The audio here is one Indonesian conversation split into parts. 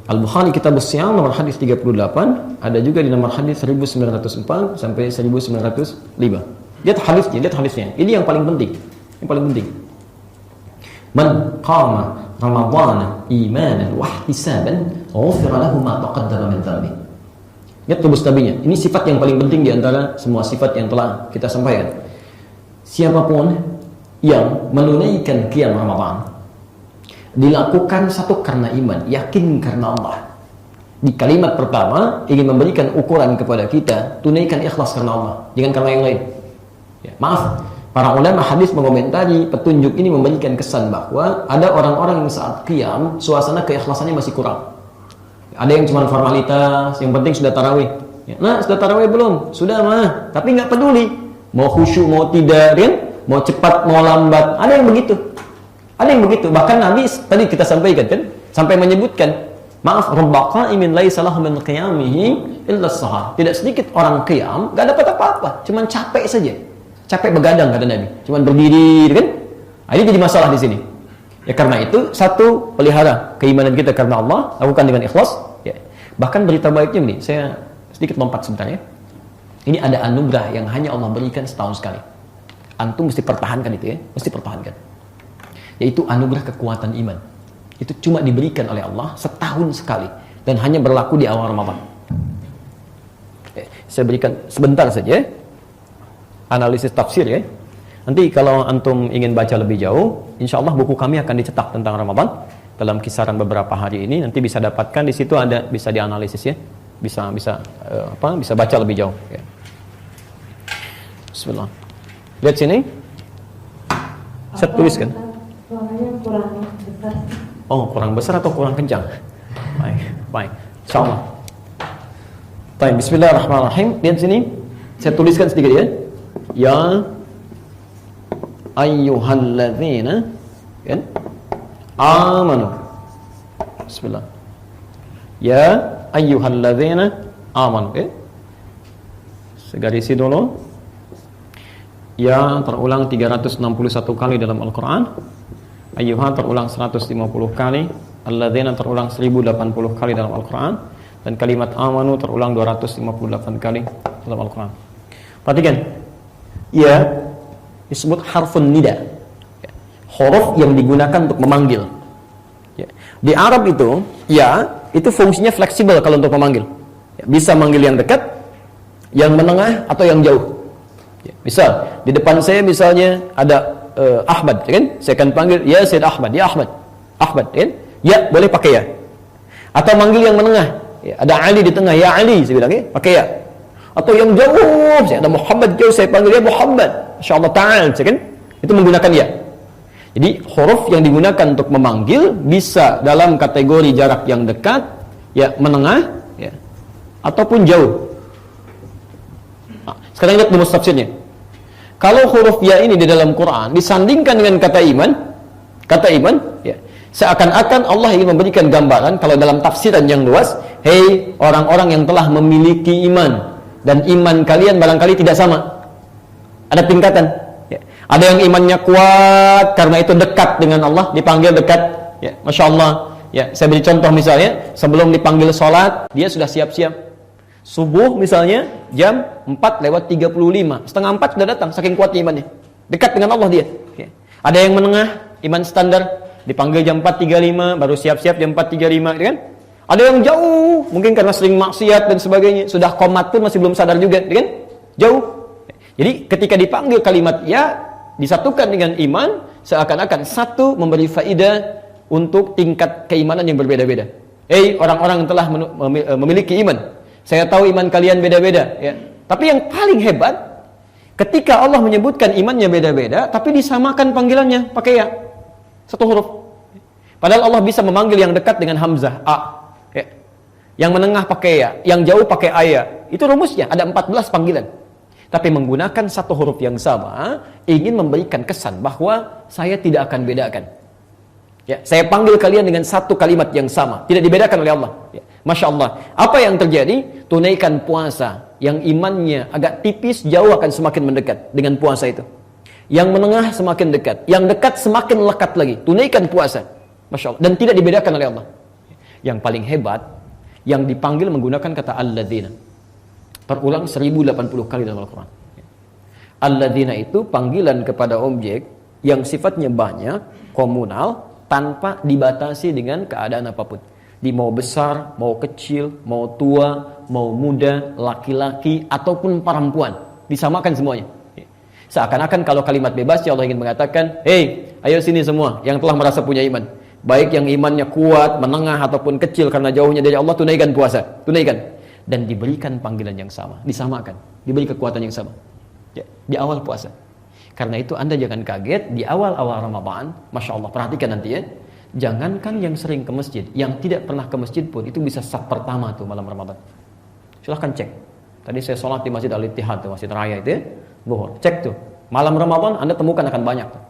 Al-Bukhari Kitab As-Siyam nomor hadis 38, ada juga di nomor hadis 1904 sampai 1905. Lihat hadisnya. Ini yang paling penting. Man qama Ramadhan imanan wa ihtisaban, ghufira lahu ma taqaddama min dhanbi. Lihat tubuh tabinya. Ini sifat yang paling penting di antara semua sifat yang telah kita sampaikan. Siapapun yang menunaikan qiyam Ramadan, dilakukan satu karena iman, yakin karena Allah. Di kalimat pertama ingin memberikan ukuran kepada kita, tunaikan ikhlas karena Allah, jangan karena yang lain. Ya, maaf, para ulama hadis mengomentari petunjuk ini memberikan kesan bahwa ada orang-orang yang saat qiyam suasana keikhlasannya masih kurang. Ada yang cuma formalitas, yang penting sudah tarawih. Ya, nah, sudah tarawih belum? Sudah mah, tapi nggak peduli. Mau khusyuk mau tidak, kan? Mau cepat mau lambat, ada yang begitu. Bahkan Nabi tadi kita sampaikan kan, sampai menyebutkan, maaf, rubba qa'imin laisa lahu min qiyamihi illa as-sahar. Tidak sedikit orang qiyam enggak dapat apa-apa, cuman capek saja. Capek begadang kata Nabi, cuman berdiri kan? Nah, ini jadi masalah di sini. Ya karena itu, satu, pelihara keimanan kita karena Allah, lakukan dengan ikhlas, ya. Bahkan berita baiknya nih, saya sedikit lompat sebentar ya. Ini ada anugerah yang hanya Allah berikan setahun sekali. Antum mesti pertahankan itu ya, mesti pertahankan. Yaitu anugerah kekuatan iman. Itu cuma diberikan oleh Allah setahun sekali dan hanya berlaku di awal Ramadan. Saya berikan sebentar saja analisis tafsir ya. Nanti kalau antum ingin baca lebih jauh, insya Allah buku kami akan dicetak tentang Ramadan dalam kisaran beberapa hari ini. Nanti bisa dapatkan di situ, ada bisa dianalisis ya, bisa baca lebih jauh. Ya. Bismillah. Lihat sini. Saya tuliskan. Suaranya kurang besar. Oh, kurang besar atau kurang kencang? Baik. Insyaallah. Baik, bismillahirrahmanirrahim. Lihat sini. Saya tuliskan sedikit ya. Ya ayyuhalladzina kan amanu. Bismillah. Ya ayyuhalladzina amanu. Okay? Segarisi dulu. Ya terulang 361 kali dalam Al-Quran. Ayyuha terulang 150 kali. Alladzina terulang 1080 kali dalam Al-Quran. Dan kalimat amanu terulang 258 kali dalam Al-Quran. Perhatikan. Ya disebut harfun nida. Huruf yang digunakan untuk memanggil. Di Arab itu, ya itu fungsinya fleksibel kalau untuk memanggil. Bisa manggil yang dekat, yang menengah, atau yang jauh. Misal, di depan saya misalnya ada Ahmad, kan? Saya akan panggil, ya Sayyid Ahmad, ya Ahmad, kan? Ya, boleh pakai ya. Atau manggil yang menengah, ya, ada Ali di tengah, ya Ali, saya bilang, ya, pakai ya. Atau yang jauh, saya ada Muhammad jauh, saya panggil ya Muhammad, insyaallah ta'ala, kan? Itu menggunakan ya. Jadi, huruf yang digunakan untuk memanggil bisa dalam kategori jarak yang dekat, ya, menengah, ya, ataupun jauh. Sekarang lihat rumus tafsirnya. Kalau huruf ya ini di dalam Quran disandingkan dengan kata iman, ya, seakan-akan Allah ingin memberikan gambaran kalau dalam tafsiran yang luas, hei orang-orang yang telah memiliki iman dan iman kalian barangkali tidak sama. Ada tingkatan. Ya. Ada yang imannya kuat karena itu dekat dengan Allah, dipanggil dekat. Ya, Masya Allah. Ya, saya beri contoh misalnya, sebelum dipanggil sholat, dia sudah siap-siap. Subuh misalnya jam 4:35, setengah 4 sudah datang, saking kuatnya imannya, dekat dengan Allah dia. Ada yang menengah, iman standar, dipanggil jam 4:35, baru siap-siap jam 4:35, gitu kan? Ada yang jauh, mungkin karena sering maksiat dan sebagainya, sudah komat pun masih belum sadar juga, gitu kan? Jauh. Jadi ketika dipanggil kalimat ya disatukan dengan iman, seakan-akan satu memberi faidah untuk tingkat keimanan yang berbeda-beda. Orang-orang yang telah memiliki iman, saya tahu iman kalian beda-beda, ya. Tapi yang paling hebat, ketika Allah menyebutkan imannya beda-beda, tapi disamakan panggilannya pakai ya, satu huruf. Padahal Allah bisa memanggil yang dekat dengan hamzah a, ya. Yang menengah pakai ya, yang jauh pakai ayah. Itu rumusnya, ada 14 panggilan. Tapi menggunakan satu huruf yang sama, ingin memberikan kesan bahwa saya tidak akan bedakan. Ya, saya panggil kalian dengan satu kalimat yang sama, tidak dibedakan oleh Allah. Ya. Masya Allah. Apa yang terjadi? Tunaikan puasa. Yang imannya agak tipis, jauh akan semakin mendekat dengan puasa itu. Yang menengah semakin dekat. Yang dekat semakin lekat lagi. Tunaikan puasa. Masya Allah. Dan tidak dibedakan oleh Allah. Yang paling hebat, yang dipanggil menggunakan kata alladzina. Terulang 1080 kali dalam Al-Quran. Alladzina itu panggilan kepada objek yang sifatnya banyak, komunal, tanpa dibatasi dengan keadaan apapun. Di mau besar, mau kecil, mau tua, mau muda, laki-laki, ataupun perempuan. Disamakan semuanya. Seakan-akan kalau kalimat bebas, ya Allah ingin mengatakan, hei, ayo sini semua yang telah merasa punya iman. Baik yang imannya kuat, menengah, ataupun kecil karena jauhnya dari Allah, tunaikan puasa. Tunaikan. Dan diberikan panggilan yang sama. Disamakan. Diberi kekuatan yang sama. Ya, di awal puasa. Karena itu Anda jangan kaget, di awal-awal Ramadan, Masya Allah, perhatikan nanti ya. Jangankan yang sering ke masjid, yang tidak pernah ke masjid pun, itu bisa saf pertama tuh malam Ramadan. Silahkan cek. Tadi saya sholat di Masjid Al-Ittihad, tuh, Masjid Raya itu ya. Zuhur. Cek tuh. Malam Ramadan Anda temukan akan banyak tuh.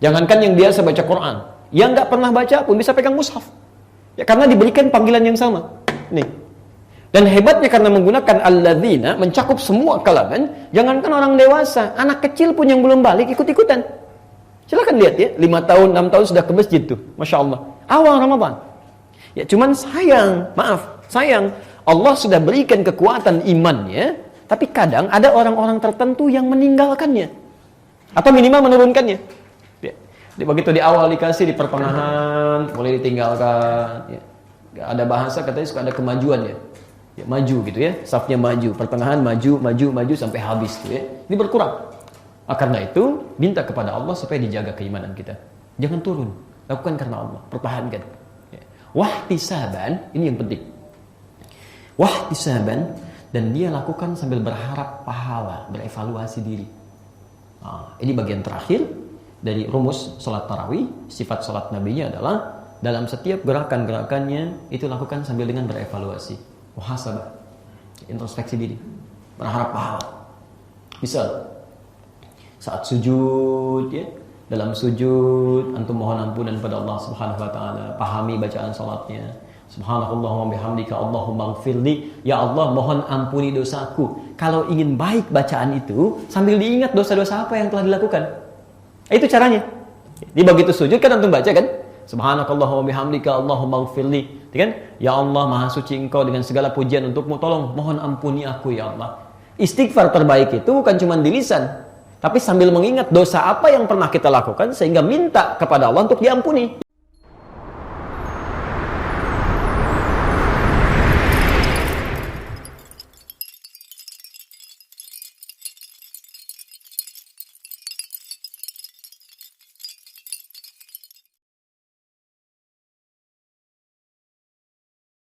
Jangankan yang biasa baca Quran, yang nggak pernah baca pun bisa pegang mushaf. Ya, karena diberikan panggilan yang sama. Nih. Dan hebatnya karena menggunakan alladzina, mencakup semua kalangan, jangankan orang dewasa, anak kecil pun yang belum balik ikut-ikutan. Silakan lihat ya, 5 tahun, 6 tahun sudah ke masjid tuh. Masya Allah. Awal Ramadan. Ya cuman sayang, Allah sudah berikan kekuatan imannya, tapi kadang ada orang-orang tertentu yang meninggalkannya. Atau minimal menurunkannya. Ya. Begitu di awal dikasih, di pertengahan mulai ditinggalkan. Ya. Ada bahasa katanya suka ada kemajuan ya. Ya, maju gitu ya, safnya maju, pertengahan maju sampai habis tuh ya. Ini berkurang. Karena itu minta kepada Allah supaya dijaga keimanan kita. Jangan turun, lakukan karena Allah, pertahankan. Ya. Wahtisaban, ini yang penting. Wahtisaban, dan dia lakukan sambil berharap pahala, berevaluasi diri. Nah, ini bagian terakhir dari rumus salat tarawih. Sifat salat nabinya adalah dalam setiap gerakan-gerakannya itu lakukan sambil dengan berevaluasi. Muhasabah, introspeksi diri, berharap pahala. Misal saat sujud ya, dalam sujud antum mohon ampunan pada Allah Subhanahu wa taala, pahami bacaan salatnya. Subhanallahumma bihamdika Allahumma ighfirli, ya Allah mohon ampuni dosaku. Kalau ingin baik bacaan itu sambil diingat dosa-dosa apa yang telah dilakukan. Itu caranya. Di begitu sujud kan antum baca kan? Subhanakallahumma bihamdika Allahumma ighfirli. Kan? Ya Allah maha suci engkau dengan segala pujian untukmu, tolong mohon ampuni aku ya Allah. Istighfar terbaik itu bukan cuma di lisan, tapi sambil mengingat dosa apa yang pernah kita lakukan sehingga minta kepada Allah untuk diampuni.